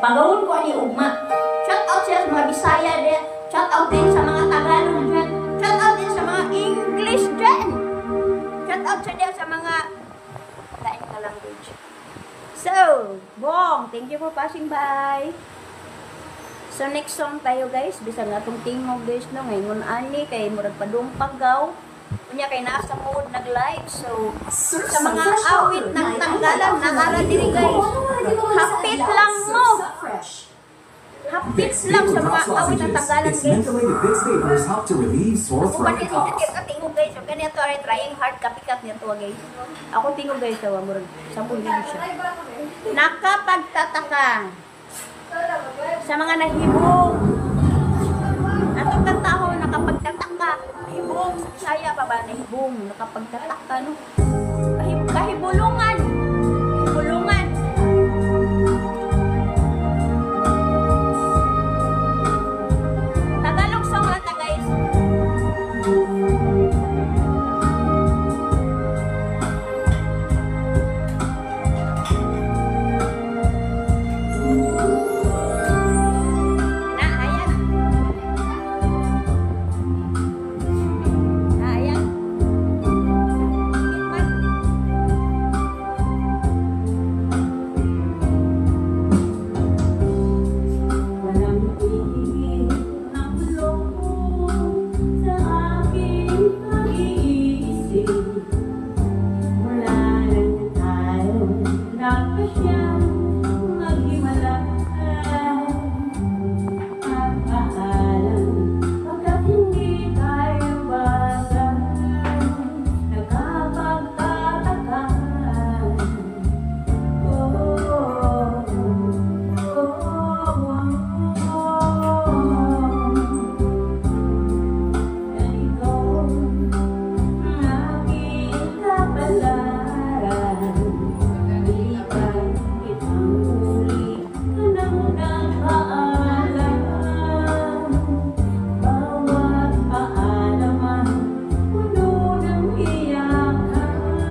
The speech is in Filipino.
pagawon ko ni ugma. Shout out siya sa mga Bisaya din. Shout out din sa mga Tagalog dyan. Shout out din sa mga English dyan. Shout out siya din sa mga lain na language. So, Bong, thank you for passing by. So, next song tayo guys. Bisa nga itong tingog guys no. Ngayon ani kay murag padumpagaw. Kunya kay nasa mood nag-live. So, sa mga awit ng tanggalan, nakara diri guys. Hapit lang mo. Hapit lang sa mga awit ng tanggalan guys. Kung bakit kita tingog guys. So, ganito ay trying hard kapikat niya to guys. Ako tingog guys. So, murag 10 video siya. Nakapagtataka sa mga nahibong. Atong kantaho nakapagtataka. Nahibong. Saya pa ba? Nahibong. Nakapagtataka no. Kahibulungan.